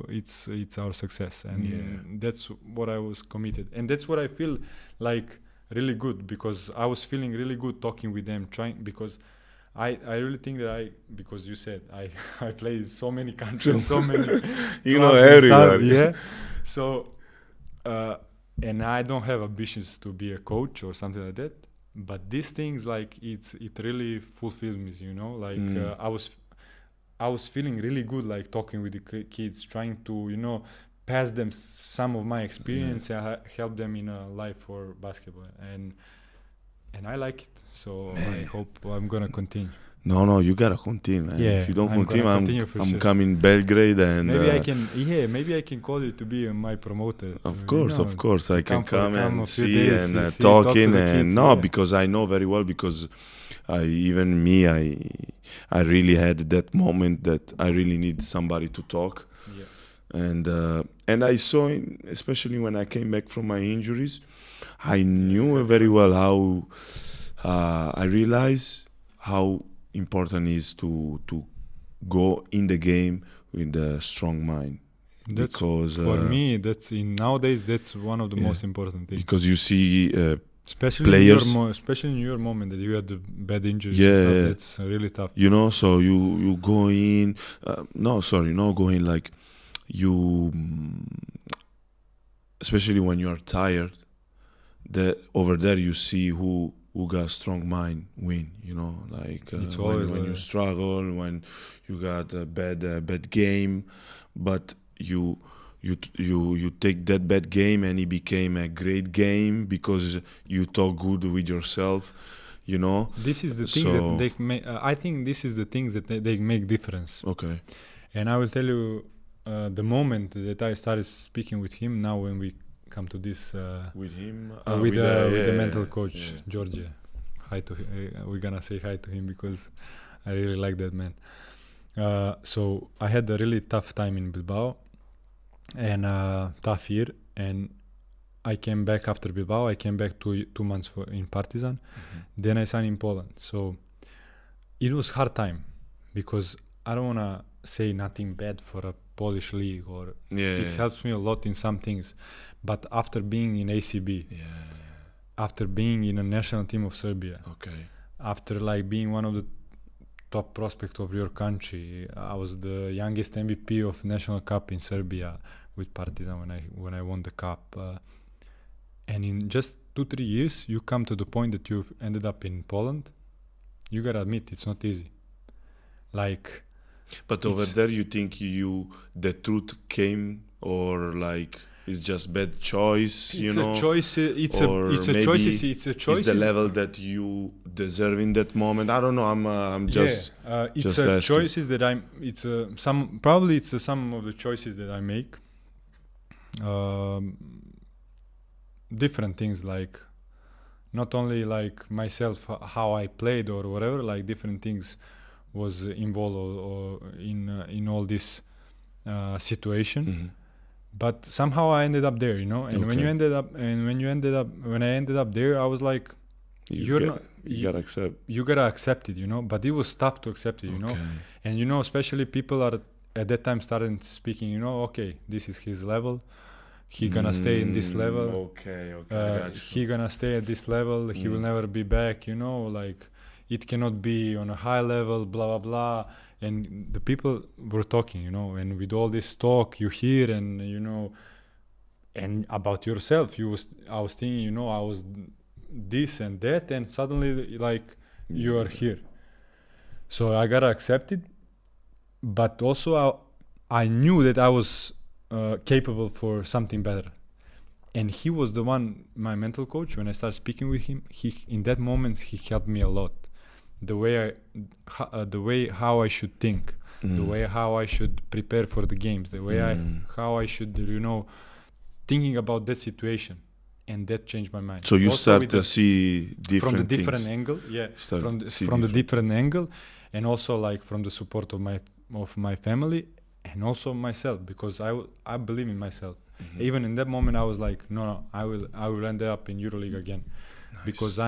[SPEAKER 2] it's our success. And that's what I was committed, and that's what I feel like really good because I was feeling really good talking with them, because I really think that because you said I played in so many countries, so many
[SPEAKER 1] You know
[SPEAKER 2] clubs and stuff,
[SPEAKER 1] everybody.
[SPEAKER 2] yeah. So, and I don't have ambitions to be a coach or something like that. But these things, like it really fulfills me, you know. Like I was feeling really good, like talking with the kids, trying to, you know, pass them some of my experience and help them in a life for basketball, and I like it. So I hope I'm gonna continue.
[SPEAKER 1] No, you gotta continue, man.
[SPEAKER 2] Yeah,
[SPEAKER 1] if you don't
[SPEAKER 2] I'm
[SPEAKER 1] continue,
[SPEAKER 2] gonna continue for
[SPEAKER 1] I'm
[SPEAKER 2] sure.
[SPEAKER 1] coming Belgrade and
[SPEAKER 2] Maybe I can call you to be my promoter.
[SPEAKER 1] Of course, I can come and
[SPEAKER 2] see
[SPEAKER 1] see
[SPEAKER 2] days,
[SPEAKER 1] and
[SPEAKER 2] see,
[SPEAKER 1] talking
[SPEAKER 2] talk to the
[SPEAKER 1] and
[SPEAKER 2] kids,
[SPEAKER 1] because I know very well, because I really had that moment that I really need somebody to talk. And I saw, especially when I came back from my injuries, I knew very well how I realized how important is to go in the game with a strong mind. Because
[SPEAKER 2] for me, nowadays that's one of the most important things.
[SPEAKER 1] Because you see
[SPEAKER 2] especially
[SPEAKER 1] players,
[SPEAKER 2] especially in your moment that you had the bad injuries and stuff, that's really tough.
[SPEAKER 1] You know, so you go in. Not go in, like you, especially when you are tired. Over there you see who got strong mind win. You know, like when you struggle, when you got a bad game, but you take that bad game and it became a great game because you talk good with yourself, you know.
[SPEAKER 2] This is the things that they make. I think this is the things that they make difference.
[SPEAKER 1] Okay.
[SPEAKER 2] And I will tell you, the moment that I started speaking with him, now when we come to this
[SPEAKER 1] with him
[SPEAKER 2] with the mental coach Georgia. Hi to we're gonna say hi to him because I really like that man. So I had a really tough time in Bilbao and tough year, and I came back after Bilbao. I came back 2 months in Partizan. Then I signed in Poland. So it was hard time because I don't wanna say nothing bad for a Polish league, or it helps me a lot in some things. But after being in ACB, after being in a national team of Serbia, after like being one of the top prospects of your country, I was the youngest MVP of National Cup in Serbia with Partizan when I won the cup. And in just 2-3 years, you come to the point that you've ended up in Poland. You gotta admit, it's not easy. Like,
[SPEAKER 1] but over there, you think the truth came, or like it's just bad choice?
[SPEAKER 2] It's a choice. It's a choice.
[SPEAKER 1] It's the level that you deserve in that moment. I don't know. I'm just.
[SPEAKER 2] It's a choices that I'm. It's some. Probably it's some of the choices that I make. Different things, like not only like myself, how I played or whatever. Like different things was involved or in all this situation. But somehow I ended up there, you know. And when I ended up there, I was like, you gotta accept it, you know. But it was tough to accept it, you know. And you know, especially people are at that time started speaking, you know, okay, this is his level. He gonna stay in this level. He gonna stay at this level. He will never be back, you know. Like it cannot be on a high level, blah blah blah. And the people were talking, you know, and with all this talk you hear, and you know, and about yourself, I was thinking, you know, I was this and that, and suddenly like you are here. So I gotta accept it, but also I knew that I was capable for something better. And he was the one, my mental coach. When I started speaking with him, in that moment he helped me a lot. The way how I should think, the way how I should prepare for the games, the way how I should, you know, thinking about that situation, and that changed my mind.
[SPEAKER 1] So you also start to see different
[SPEAKER 2] from the different
[SPEAKER 1] things.
[SPEAKER 2] Angle, from the different angle, and also like from the support of my family, and also myself, because I believe in myself. Even in that moment, I was like, no, I will end up in EuroLeague again, because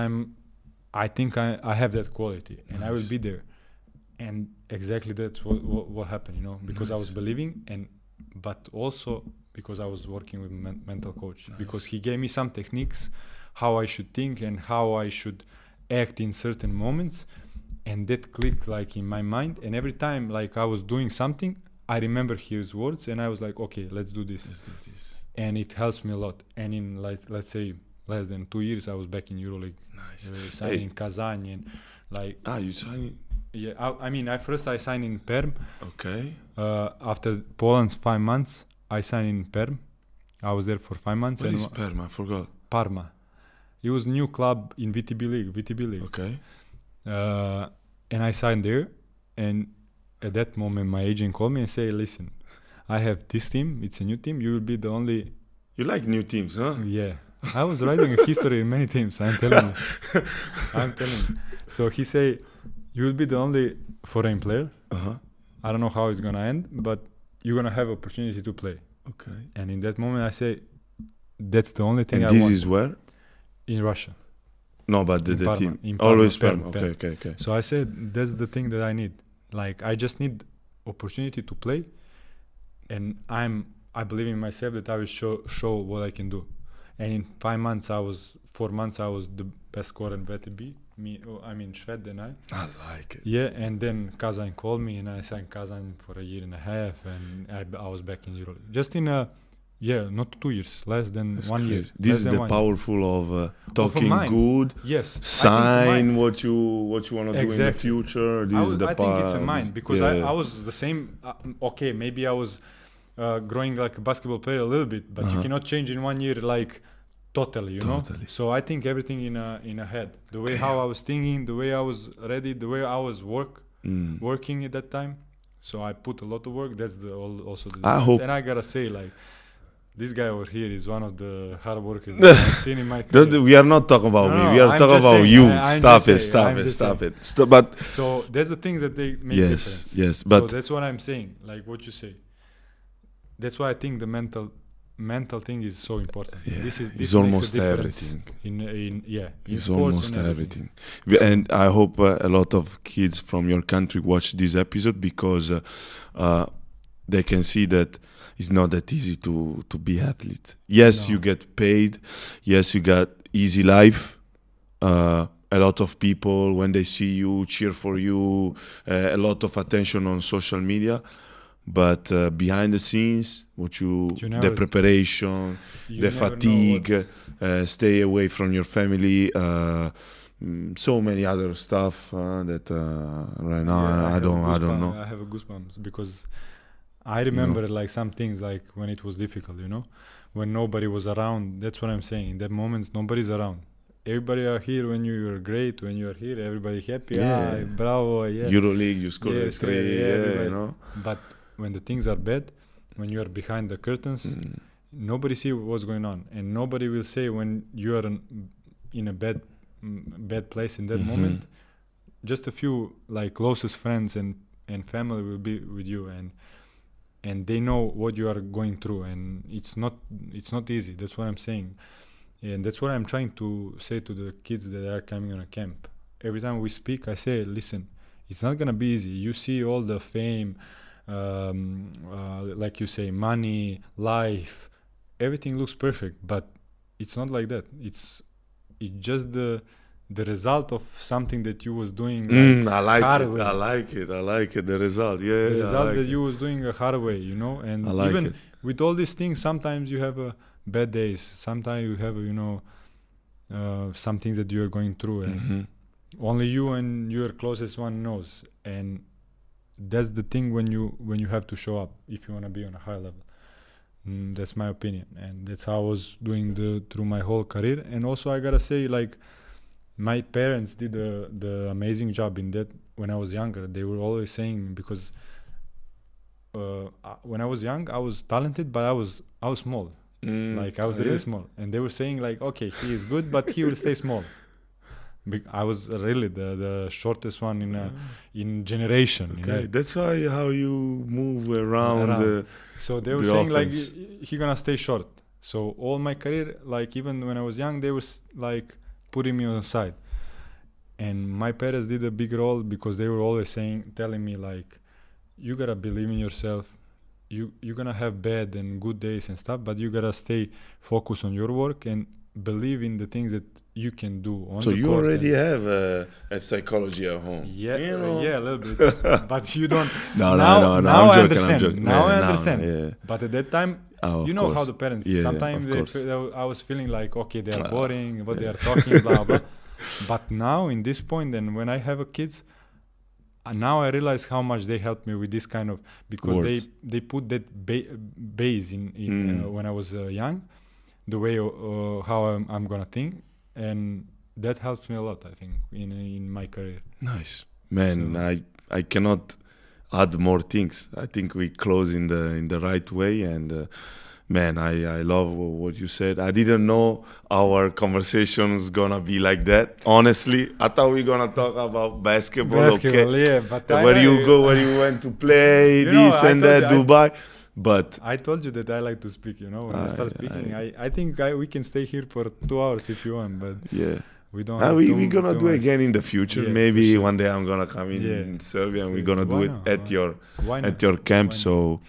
[SPEAKER 2] I think I have that quality, and I will be there. And exactly that's what happened, you know, because I was believing, but also because I was working with mental coach, because he gave me some techniques, how I should think and how I should act in certain moments, and that clicked like in my mind. And every time like I was doing something, I remember his words, and I was like, okay, let's do this. And it helps me a lot. And in like, let's say less than 2 years, I was back in EuroLeague.
[SPEAKER 1] Nice.
[SPEAKER 2] Signed in Kazan and like.
[SPEAKER 1] You signed?
[SPEAKER 2] Yeah, I mean, I signed in Perm.
[SPEAKER 1] Okay.
[SPEAKER 2] After Poland's 5 months, I signed in Perm. I was there for 5 months.
[SPEAKER 1] What is Parma? I forgot.
[SPEAKER 2] Parma. It was new club in VTB League.
[SPEAKER 1] Okay.
[SPEAKER 2] And I signed there, and at that moment, my agent called me and said, "Listen, I have this team. It's a new team. You will be the only."
[SPEAKER 1] You like new teams, huh?
[SPEAKER 2] Yeah. I was writing a history in many teams. I'm telling you. So he said, "You will be the only foreign player. I don't know how it's gonna end, but you're gonna have opportunity to play."
[SPEAKER 1] Okay.
[SPEAKER 2] And in that moment, I say, "That's the only thing
[SPEAKER 1] and
[SPEAKER 2] I want."
[SPEAKER 1] And this is where?
[SPEAKER 2] In Russia.
[SPEAKER 1] No, but the
[SPEAKER 2] Parma,
[SPEAKER 1] team.
[SPEAKER 2] in Parma,
[SPEAKER 1] Always
[SPEAKER 2] Parma.
[SPEAKER 1] Okay.
[SPEAKER 2] So I said, that's the thing that I need. Like, I just need opportunity to play, and I believe in myself that I will show what I can do. And in 4 months, I was the best scorer in VTB. Sweden. I
[SPEAKER 1] like it.
[SPEAKER 2] Yeah, and then Kazan called me, and I signed Kazan for 1.5 years, and I was back in Europe. Just in not 2 years, less than
[SPEAKER 1] That's
[SPEAKER 2] 1 year.
[SPEAKER 1] This is the powerful of talking good.
[SPEAKER 2] Yes.
[SPEAKER 1] Sign what you want to do in the future. This is the
[SPEAKER 2] I think it's a mind, because I was the same. Okay, maybe I was growing like a basketball player a little bit, but you cannot change in 1 year like totally, you know. So I think everything in a head. The way how I was thinking, the way I was ready, the way I was working at that time. So I put a lot of work. That's also the difference. And I gotta say, like, this guy over here is one of the hard workers that I've seen in my career.
[SPEAKER 1] We are not talking about me. We are talking about you. Stop it. But
[SPEAKER 2] so that's the things that they make difference.
[SPEAKER 1] Yes. But
[SPEAKER 2] so that's what I'm saying. Like what you say. That's why I think the mental thing is so important. This is
[SPEAKER 1] almost everything.
[SPEAKER 2] In
[SPEAKER 1] it's almost everything. And I hope a lot of kids from your country watch this episode, because they can see that it's not that easy to be athlete. Yes, you get paid. Yes, you got easy life. A lot of people, when they see you, cheer for you. A lot of attention on social media. But behind the scenes, the preparation, the fatigue, stay away from your family, so many other stuff that right now I don't know.
[SPEAKER 2] I have a goosebumps because I remember like some things, like when it was difficult, when nobody was around. That's what I'm saying. In that moments, nobody's around. Everybody are here when you are great. When you are here, everybody happy. Yeah, bravo. Yeah.
[SPEAKER 1] EuroLeague, you scored 3.
[SPEAKER 2] But when the things are bad, when you are behind the curtains, nobody see what's going on, and nobody will say when you are in a bad place in that moment. Just a few like closest friends and family will be with you, and they know what you are going through, and it's not easy. That's what I'm saying, and that's what I'm trying to say to the kids that are coming on a camp. Every time we speak, I say, listen, it's not gonna be easy. You see all the fame, like you say, money, life, everything looks perfect, but it's not like that. It's just the result of something that you was doing.
[SPEAKER 1] I like it. The result,
[SPEAKER 2] the result that you was doing a hard way, And even with all these things, sometimes you have bad days. Sometimes you have, something that you are going through, and only you and your closest one knows. And that's the thing when you have to show up if you want to be on a high level. That's my opinion, and that's how I was doing through my whole career. And also I gotta say, like, my parents did the amazing job in that. When I was younger, they were always saying, because when I was young, I was talented, but I was small. Like I was really small, and they were saying like, okay, he is good, but he will stay small. I was really the shortest one in generation.
[SPEAKER 1] Okay, that's why how you move around.
[SPEAKER 2] So they were saying offense. Like he gonna stay short. So all my career, like even when I was young, they was like putting me on the side. And my parents did a big role, because they were always telling me like, you gotta believe in yourself. You're gonna have bad and good days and stuff, but you gotta stay focused on your work, and believe in the things that you can do on
[SPEAKER 1] So
[SPEAKER 2] the
[SPEAKER 1] you
[SPEAKER 2] court.
[SPEAKER 1] already
[SPEAKER 2] And
[SPEAKER 1] have a psychology at home.
[SPEAKER 2] yeah,
[SPEAKER 1] You know?
[SPEAKER 2] yeah, a little bit, but you don't.
[SPEAKER 1] No,
[SPEAKER 2] now,
[SPEAKER 1] no,
[SPEAKER 2] now
[SPEAKER 1] I'm
[SPEAKER 2] I
[SPEAKER 1] joking,
[SPEAKER 2] understand.
[SPEAKER 1] I'm joking.
[SPEAKER 2] Now I
[SPEAKER 1] Yeah,
[SPEAKER 2] understand.
[SPEAKER 1] yeah.
[SPEAKER 2] But at that time,
[SPEAKER 1] Oh,
[SPEAKER 2] you
[SPEAKER 1] of
[SPEAKER 2] know how
[SPEAKER 1] course.
[SPEAKER 2] the parents.
[SPEAKER 1] Yeah,
[SPEAKER 2] sometimes
[SPEAKER 1] of course.
[SPEAKER 2] I was feeling like, okay, they are boring. What they are talking, blah blah. But now, in this point, and when I have a kids, now I realize how much they helped me with this kind of, because
[SPEAKER 1] Words.
[SPEAKER 2] they put that base in when I was young, the way how I'm gonna think, and that helps me a lot. I think in my career.
[SPEAKER 1] Nice, man.
[SPEAKER 2] So-
[SPEAKER 1] I cannot add more things. I think we close in the right way, and man, I love what you said. I didn't know our conversation was gonna be like that. Honestly, I thought we were gonna talk about basketball.
[SPEAKER 2] Basketball,
[SPEAKER 1] Okay,
[SPEAKER 2] yeah, but
[SPEAKER 1] where you go, where you went to play,
[SPEAKER 2] You know,
[SPEAKER 1] this
[SPEAKER 2] I
[SPEAKER 1] and
[SPEAKER 2] told
[SPEAKER 1] that,
[SPEAKER 2] you,
[SPEAKER 1] Dubai. But
[SPEAKER 2] I told you that I like to speak. You know, when I start speaking, I think we can stay here for 2 hours if you want, but
[SPEAKER 1] yeah.
[SPEAKER 2] we don't. Have
[SPEAKER 1] We're gonna
[SPEAKER 2] too
[SPEAKER 1] do it
[SPEAKER 2] much.
[SPEAKER 1] again in the future.
[SPEAKER 2] Yeah,
[SPEAKER 1] Maybe
[SPEAKER 2] for sure.
[SPEAKER 1] one day I'm gonna come in Serbia and we're gonna do
[SPEAKER 2] Why
[SPEAKER 1] it
[SPEAKER 2] not?
[SPEAKER 1] at your
[SPEAKER 2] Why not?
[SPEAKER 1] at your camp.
[SPEAKER 2] Why not?
[SPEAKER 1] So,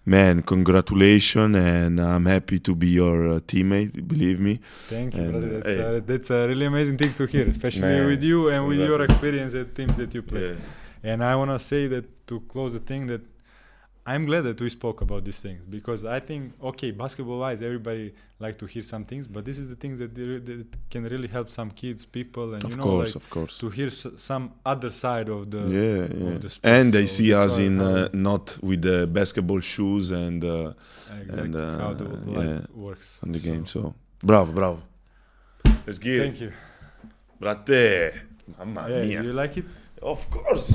[SPEAKER 1] man, congratulations, and I'm happy to be your teammate. Believe me.
[SPEAKER 2] Thank you,
[SPEAKER 1] And,
[SPEAKER 2] brother.
[SPEAKER 1] hey.
[SPEAKER 2] That's a really amazing thing to hear, especially
[SPEAKER 1] Man,
[SPEAKER 2] with you and with your
[SPEAKER 1] congratulations.
[SPEAKER 2] experience at teams that you play.
[SPEAKER 1] Yeah.
[SPEAKER 2] And I want to say that to close the thing, that I'm glad that we spoke about these things, because I think, okay, basketball-wise, everybody like to hear some things, but this is the things that can really help some kids, people, and
[SPEAKER 1] Of course.
[SPEAKER 2] to hear some other side of the
[SPEAKER 1] Yeah.
[SPEAKER 2] of the sport.
[SPEAKER 1] And they
[SPEAKER 2] So
[SPEAKER 1] see
[SPEAKER 2] that's
[SPEAKER 1] us
[SPEAKER 2] why
[SPEAKER 1] in
[SPEAKER 2] how-
[SPEAKER 1] not with the basketball shoes and
[SPEAKER 2] exactly how the life works
[SPEAKER 1] on the
[SPEAKER 2] So,
[SPEAKER 1] game. So, bravo. Let's get
[SPEAKER 2] Thank
[SPEAKER 1] it.
[SPEAKER 2] you.
[SPEAKER 1] Brate. Mamma
[SPEAKER 2] Yeah,
[SPEAKER 1] mia.
[SPEAKER 2] you like it?
[SPEAKER 1] Of course.